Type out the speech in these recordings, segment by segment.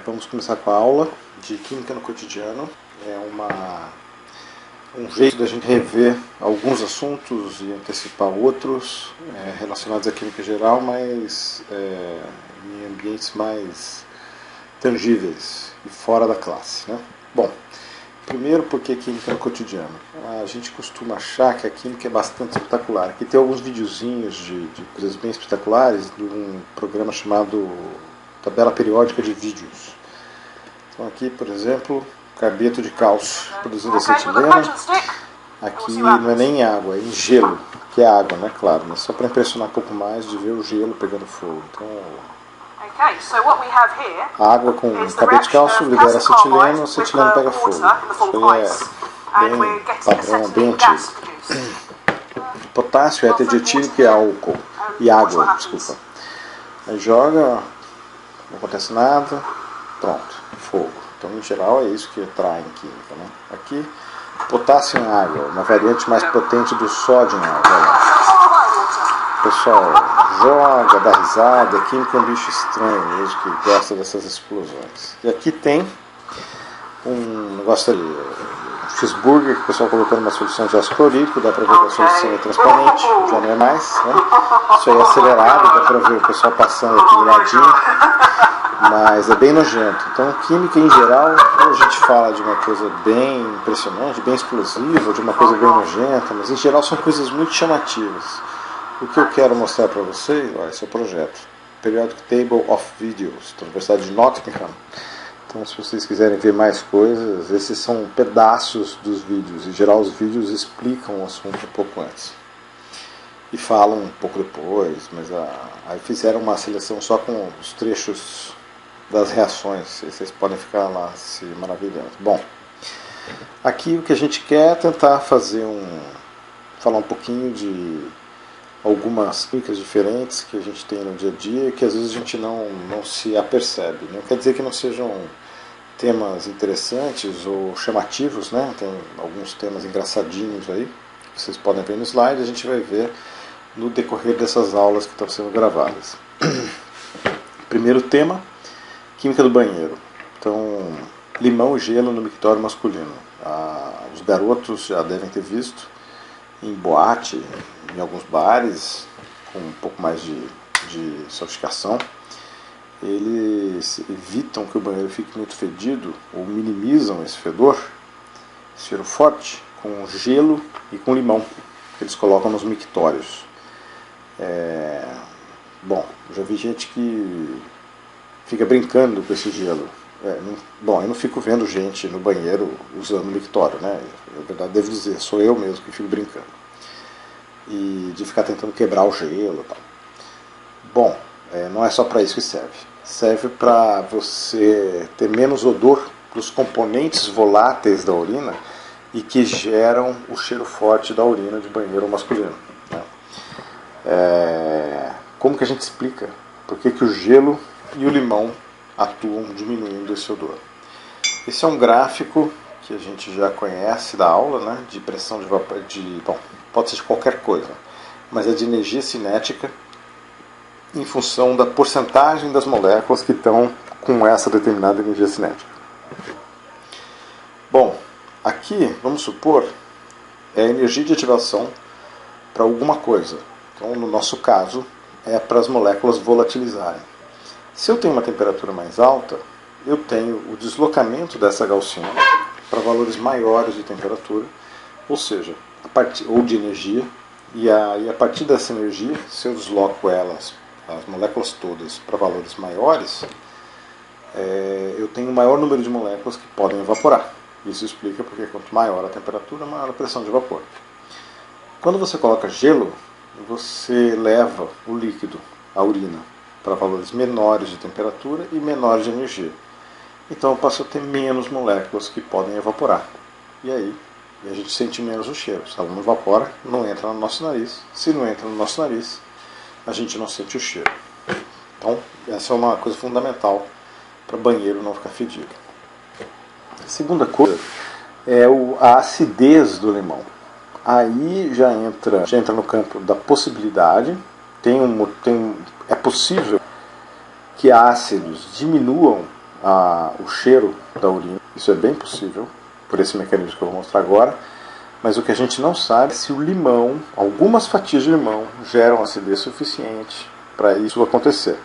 Vamos começar com a aula de Química no Cotidiano. É um jeito da gente rever alguns assuntos e antecipar outros relacionados à química geral, mas em ambientes mais tangíveis e fora da classe, né? Bom, primeiro, porque Química no Cotidiano? A gente costuma achar que a química é bastante espetacular. Aqui tem alguns videozinhos de coisas bem espetaculares de um programa chamado Tabela Periódica de Vídeos. Então aqui, por exemplo, carbeto de cálcio produzindo acetilena. Aqui não é nem água, é em gelo, que é água, né? Claro, mas só para impressionar um pouco mais de ver o gelo pegando fogo. Então, a água com carbeto de cálcio libera acetileno, o acetileno pega fogo. Isso aí é bem padrão, bem antigo. Potássio é etílico e álcool, e água, desculpa. Aí joga, não acontece nada, pronto, fogo. Então, em geral, é isso que atrai em química, né? Aqui, potássio em água, uma variante mais potente do sódio em água. O pessoal joga, dá risada, química é um bicho estranho mesmo, que gosta dessas explosões. E aqui tem um negócio ali, um cheeseburger que o pessoal colocou numa solução de ácido clorídrico, dá pra ver que a solução é transparente, já não é mais, né? Isso aí é acelerado, dá pra ver o pessoal passando aqui do ladinho, mas é bem nojento. Então, química em geral, a gente fala de uma coisa bem impressionante, bem explosiva, de uma coisa bem nojenta, mas em geral são coisas muito chamativas. O que eu quero mostrar para vocês, esse é o projeto, Periodic Table of Videos, da Universidade de Nottingham. Então, se vocês quiserem ver mais coisas, esses são pedaços dos vídeos. Em geral, os vídeos explicam o assunto um pouco antes e falam um pouco depois, mas aí fizeram uma seleção só com os trechos das reações, e vocês podem ficar lá se maravilhando. Bom, aqui o que a gente quer é tentar falar um pouquinho de algumas técnicas diferentes que a gente tem no dia a dia, que às vezes a gente não se apercebe. Não quer dizer que não sejam temas interessantes ou chamativos, né? Tem alguns temas engraçadinhos aí, que vocês podem ver no slide, a gente vai ver no decorrer dessas aulas que estão sendo gravadas. Primeiro tema, química do banheiro. Então, limão e gelo no mictório masculino. Os garotos já devem ter visto em boate, em alguns bares, com um pouco mais de sofisticação. Eles evitam que o banheiro fique muito fedido, ou minimizam esse fedor, esse cheiro forte, com gelo e com limão, que eles colocam nos mictórios. Bom, já vi gente que fica brincando com esse gelo. Bom, eu não fico vendo gente no banheiro usando mictório, né? Na verdade, devo dizer, sou eu mesmo que fico brincando. E de ficar tentando quebrar o gelo e tal. Bom, não é só para isso que serve. Serve para você ter menos odor dos componentes voláteis da urina e que geram o cheiro forte da urina de banheiro masculino, né? Como que a gente explica por que o gelo e o limão atuam diminuindo esse odor? Esse é um gráfico que a gente já conhece da aula, né, de pressão de vapor, pode ser de qualquer coisa, mas é de energia cinética em função da porcentagem das moléculas que estão com essa determinada energia cinética. Bom, aqui, vamos supor, é a energia de ativação para alguma coisa. Então, no nosso caso, é para as moléculas volatilizarem. Se eu tenho uma temperatura mais alta, eu tenho o deslocamento dessa gaussiana para valores maiores de temperatura, ou seja, ou de energia, e a partir dessa energia, se eu desloco elas, as moléculas todas, para valores maiores, eu tenho um maior número de moléculas que podem evaporar. Isso explica porque quanto maior a temperatura, maior a pressão de vapor. Quando você coloca gelo, você leva o líquido, a urina, para valores menores de temperatura e menores de energia. Então eu passo a ter menos moléculas que podem evaporar. E aí a gente sente menos o cheiro. Se ela não evapora, não entra no nosso nariz. Se não entra no nosso nariz, a gente não sente o cheiro. Então essa é uma coisa fundamental para o banheiro não ficar fedido. A segunda coisa é a acidez do limão. Aí já entra no campo da possibilidade. É possível que ácidos diminuam cheiro da urina. Isso é bem possível, por esse mecanismo que eu vou mostrar agora. Mas o que a gente não sabe é se o limão, algumas fatias de limão, geram acidez suficiente para isso acontecer.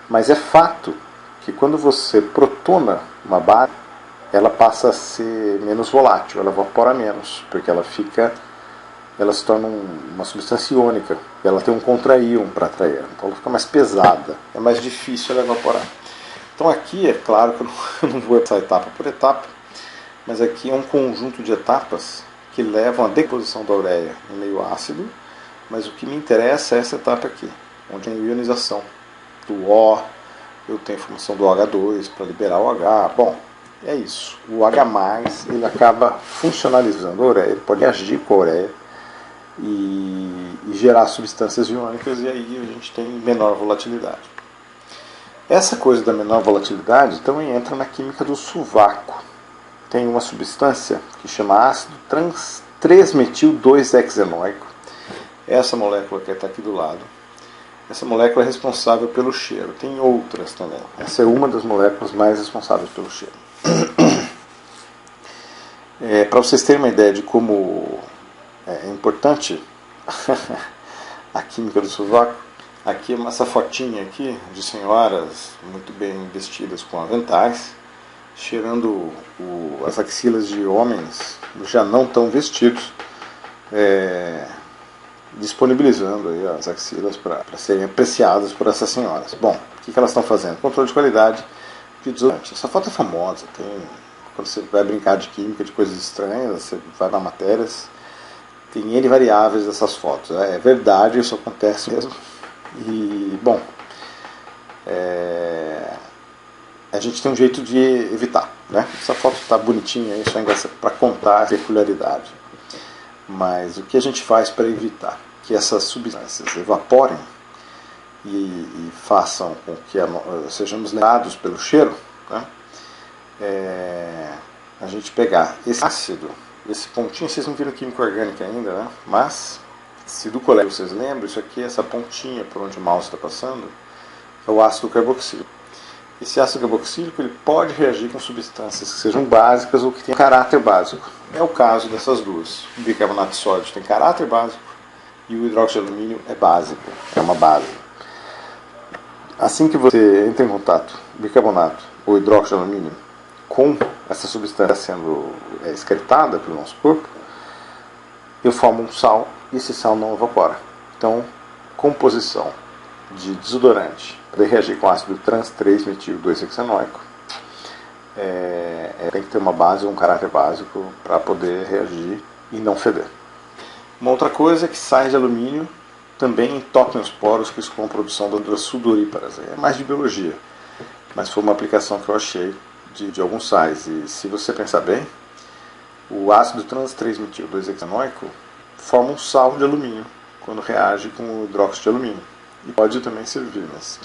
Mas é fato que quando você protona uma base, ela passa a ser menos volátil, ela evapora menos, porque ela se torna uma substância iônica, ela tem um contraíon para atrair, então ela fica mais pesada, é mais difícil ela evaporar. Então aqui, é claro que eu não vou passar etapa por etapa, mas aqui é um conjunto de etapas que levam à decomposição da ureia em meio ácido, mas o que me interessa é essa etapa aqui, onde tem ionização do O, eu tenho a formação do OH2 para liberar o H. Bom, é isso. O H+, ele acaba funcionalizando a ureia, ele pode agir com a ureia e gerar substâncias iônicas, e aí a gente tem menor volatilidade. Essa coisa da menor volatilidade também entra na química do sovaco. Tem uma substância que chama ácido 3-metil-2-hexenoico. Essa molécula que está aqui do lado. Essa molécula é responsável pelo cheiro. Tem outras também. Essa é uma das moléculas mais responsáveis pelo cheiro. Para vocês terem uma ideia de como é importante a química do sovaco, aqui essa fotinha aqui de senhoras muito bem vestidas com aventais, cheirando as axilas de homens já não tão vestidos, disponibilizando aí as axilas para serem apreciadas por essas senhoras. Bom, o que elas estão fazendo? Controle de qualidade de desodorante. Essa foto é famosa, quando você vai brincar de química, de coisas estranhas, você vai nas matérias, tem N variáveis dessas fotos. É verdade, isso acontece mesmo. E, bom, a gente tem um jeito de evitar, né? Essa foto está bonitinha aí, só para contar a peculiaridade. Mas o que a gente faz para evitar que essas substâncias evaporem e façam com que sejamos lembrados pelo cheiro, né? A gente pegar esse ácido, esse pontinho, vocês não viram química orgânica ainda, né? Mas, se do colégio vocês lembram, isso aqui, essa pontinha por onde o mouse está passando, é o ácido carboxílico. Esse ácido carboxílico ele pode reagir com substâncias que sejam básicas ou que tenham caráter básico. É o caso dessas duas. O bicarbonato de sódio tem caráter básico e o hidróxido de alumínio é básico, é uma base. Assim que você entra em contato, bicarbonato ou hidróxido de alumínio, com essa substância sendo excretada pelo nosso corpo, eu formo um sal e esse sal não evapora. Então, composição de desodorante para reagir com ácido trans-3-metil-2-hexenoico tem que ter uma base ou um caráter básico para poder reagir e não feder. Uma outra coisa é que sais de alumínio também entopem os poros, que isso com a produção das sudoríparas. É mais de biologia, mas foi uma aplicação que eu achei de alguns sais. E se você pensar bem, o ácido trans-3-metil-2-hexenoico forma um sal de alumínio quando reage com o hidróxido de alumínio. E pode também servir, mas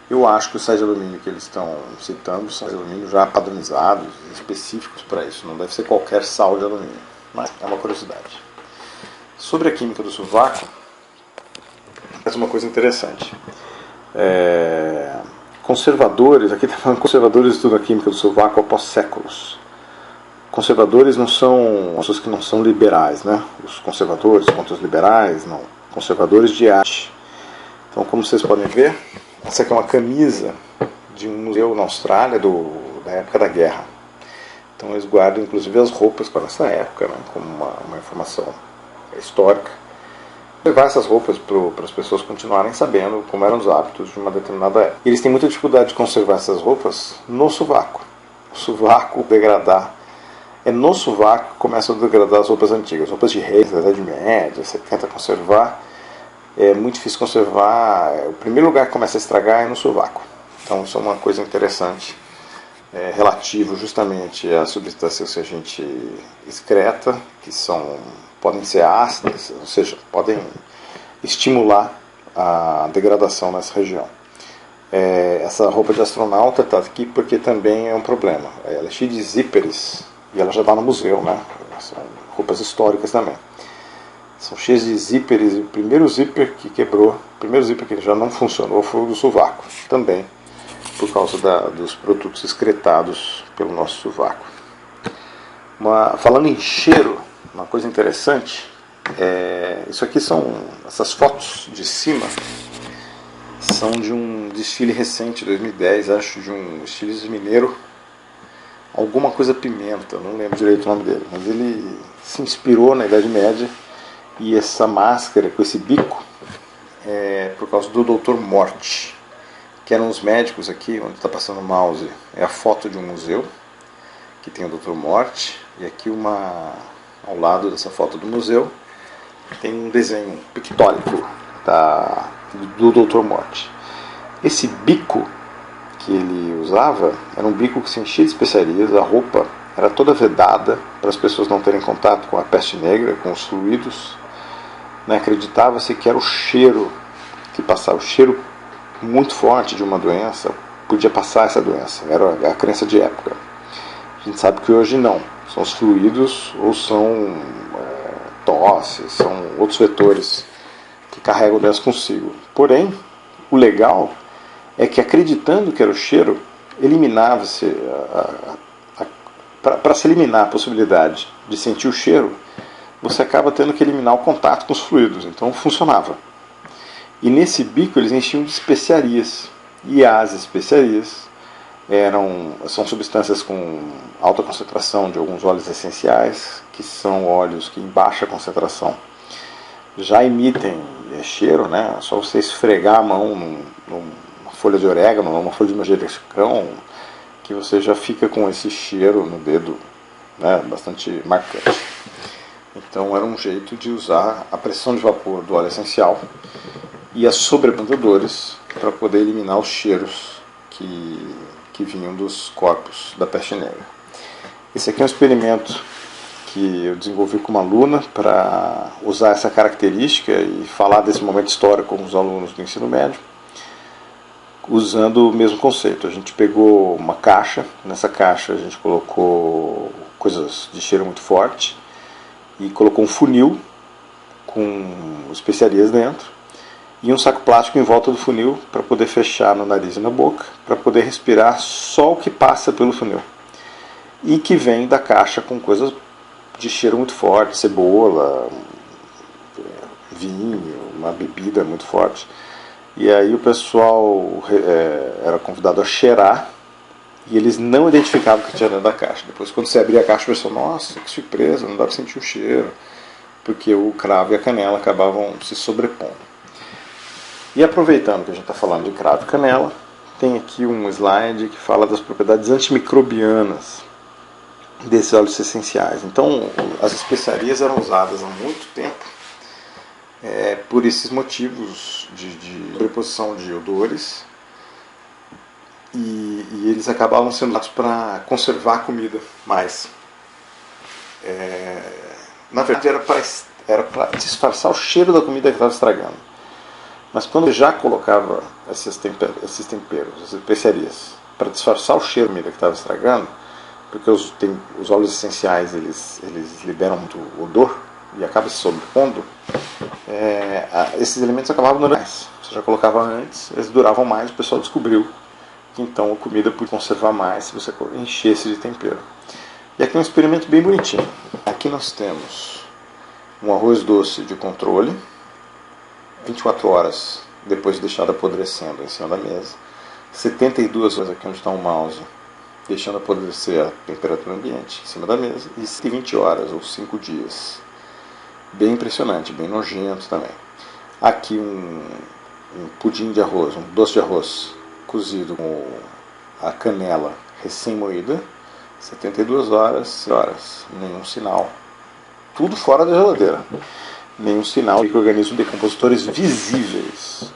eu acho que os sais de alumínio que eles estão citando são sais de alumínio já padronizados, específicos para isso. Não deve ser qualquer sal de alumínio, mas é uma curiosidade. Sobre a química do sovaco, faz uma coisa interessante. Conservadores, aqui está falando conservadores estudam a química do sovaco após séculos. Conservadores não são pessoas que não são liberais, né? Os conservadores contra os liberais, não. Conservadores de arte. Então, como vocês podem ver, essa aqui é uma camisa de um museu na Austrália da época da guerra. Então eles guardam inclusive as roupas para essa época, né, como uma informação histórica. Levar essas roupas para as pessoas continuarem sabendo como eram os hábitos de uma determinada época. E eles têm muita dificuldade de conservar essas roupas no sovaco. O sovaco degradar. É no sovaco que começam a degradar as roupas antigas. Roupas de reis, da Idade Média, você tenta conservar. É muito difícil conservar. O primeiro lugar que começa a estragar é no sovaco. Então isso é uma coisa interessante, relativo justamente às substâncias que a gente excreta, que podem ser ácidas, ou seja, podem estimular a degradação nessa região. Essa roupa de astronauta está aqui porque também é um problema. Ela é cheia de zíperes e ela já está no museu, né? São roupas históricas também. São cheias de zíperes, e o primeiro zíper que quebrou, o primeiro zíper que já não funcionou foi o do sovaco. Também por causa dos produtos excretados pelo nosso sovaco. Falando em cheiro, uma coisa interessante, isso aqui essas fotos de cima são de um desfile recente, 2010, acho, de um estilista mineiro, alguma coisa Pimenta, não lembro direito o nome dele, mas ele se inspirou na Idade Média, e essa máscara com esse bico é por causa do Dr. Morte, que eram os médicos aqui, onde está passando o mouse, é a foto de um museu, que tem o Dr. Morte, e aqui ao lado dessa foto do museu, tem um desenho pictórico do Dr. Morte. Esse bico que ele usava era um bico que se enchia de especiarias, a roupa era toda vedada para as pessoas não terem contato com a peste negra, com os fluidos. Acreditava-se que era o cheiro que passava, o cheiro muito forte de uma doença podia passar essa doença, era a crença de época. A gente sabe que hoje não, são os fluidos ou são tosse, são outros vetores que carregam a doença consigo. Porém, o legal é que, acreditando que era o cheiro, eliminava-se, para se eliminar a possibilidade de sentir o cheiro, você acaba tendo que eliminar o contato com os fluidos, então funcionava. E nesse bico eles enchiam de especiarias, e as especiarias são substâncias com alta concentração de alguns óleos essenciais, que são óleos que em baixa concentração já emitem cheiro, né? É só você esfregar a mão numa folha de orégano, numa folha de manjericão, que você já fica com esse cheiro no dedo, né? Bastante marcante. Então era um jeito de usar a pressão de vapor do óleo essencial e as sobreplantadores para poder eliminar os cheiros que vinham dos corpos da peste negra. Esse aqui é um experimento que eu desenvolvi com uma aluna para usar essa característica e falar desse momento histórico com os alunos do ensino médio, usando o mesmo conceito. A gente pegou uma caixa, nessa caixa a gente colocou coisas de cheiro muito forte e colocou um funil com especiarias dentro e um saco plástico em volta do funil para poder fechar no nariz e na boca, para poder respirar só o que passa pelo funil e que vem da caixa com coisas de cheiro muito forte, cebola, vinho, uma bebida muito forte. E aí o pessoal era convidado a cheirar e eles não identificavam o que tinha dentro da caixa. Depois, quando você abria a caixa, o pessoal, nossa, que surpresa, não dá para sentir o cheiro, porque o cravo e a canela acabavam se sobrepondo. E aproveitando que a gente está falando de cravo e canela, tem aqui um slide que fala das propriedades antimicrobianas desses óleos essenciais. Então, as especiarias eram usadas há muito tempo por esses motivos de sobreposição de odores, e eles acabavam sendo usados para conservar a comida mais. Na verdade, era para disfarçar o cheiro da comida que estava estragando. Mas quando eu já colocava esses temperos, essas especiarias, para disfarçar o cheiro da comida que estava estragando, porque os óleos essenciais eles liberam muito odor e acaba se sobrepondo, esses elementos acabavam durando mais. Você já colocava antes, eles duravam mais, o pessoal descobriu que então a comida podia conservar mais se você enchesse de tempero. E aqui é um experimento bem bonitinho. Aqui nós temos um arroz doce de controle, 24 horas depois de deixado apodrecendo em cima da mesa, 72 horas aqui onde está o mouse, deixando apodrecer a temperatura ambiente em cima da mesa, e 20 horas ou 5 dias. Bem impressionante, bem nojento também. Aqui um pudim de arroz, um doce de arroz cozido com a canela recém-moída, 72 horas, nenhum sinal. Tudo fora da geladeira. Nenhum sinal de micro-organismos decompositores visíveis.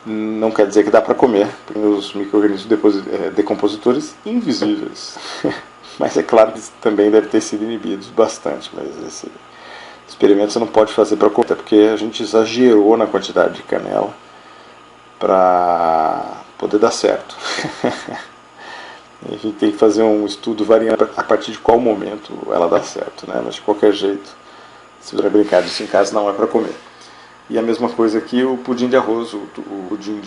Não quer dizer que dá para comer, porque os micro-organismos decompositores invisíveis. Mas é claro que também deve ter sido inibidos bastante. Mas esse experimento você não pode fazer para comer, porque a gente exagerou na quantidade de canela para poder dar certo. A gente tem que fazer um estudo variando a partir de qual momento ela dá certo, né? Mas de qualquer jeito, se você brincar disso em casa, não é para comer. E a mesma coisa aqui, o pudim de arroz, o pudim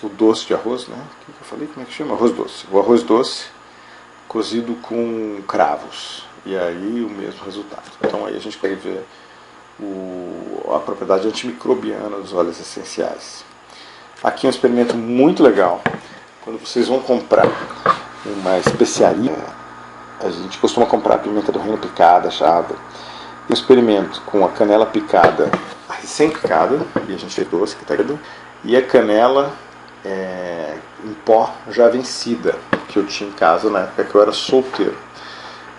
o doce de arroz, né? O que eu falei? Como é que chama? Arroz doce. O arroz doce cozido com cravos. E aí o mesmo resultado. Então aí a gente vai ver a propriedade antimicrobiana dos óleos essenciais. Aqui é um experimento muito legal. Quando vocês vão comprar uma especiaria, a gente costuma comprar pimenta do reino picada, achada. Um experimento com a canela picada, recém-picada, e a gente fez doce, que tá aqui, e a canela em pó já vencida, que eu tinha em casa na época que eu era solteiro.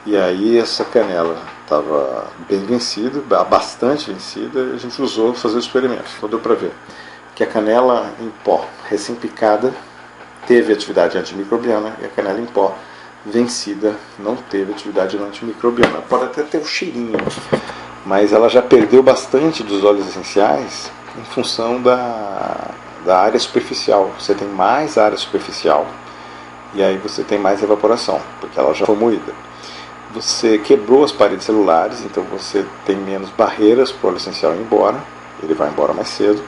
E aí essa canela estava bem vencida, bastante vencida, e a gente usou para fazer o experimento. Então deu para ver que a canela em pó recém-picada teve atividade antimicrobiana e a canela em pó vencida não teve atividade antimicrobiana. Pode até ter um cheirinho, mas ela já perdeu bastante dos óleos essenciais em função da área superficial. Você tem mais área superficial e aí você tem mais evaporação, porque ela já foi moída. Você quebrou as paredes celulares, então você tem menos barreiras para o óleo essencial ir embora. Ele vai embora mais cedo,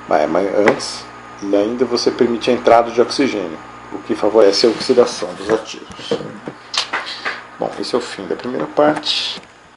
mas antes, e ainda você permite a entrada de oxigênio, o que favorece a oxidação dos ativos. Bom, esse é o fim da primeira parte.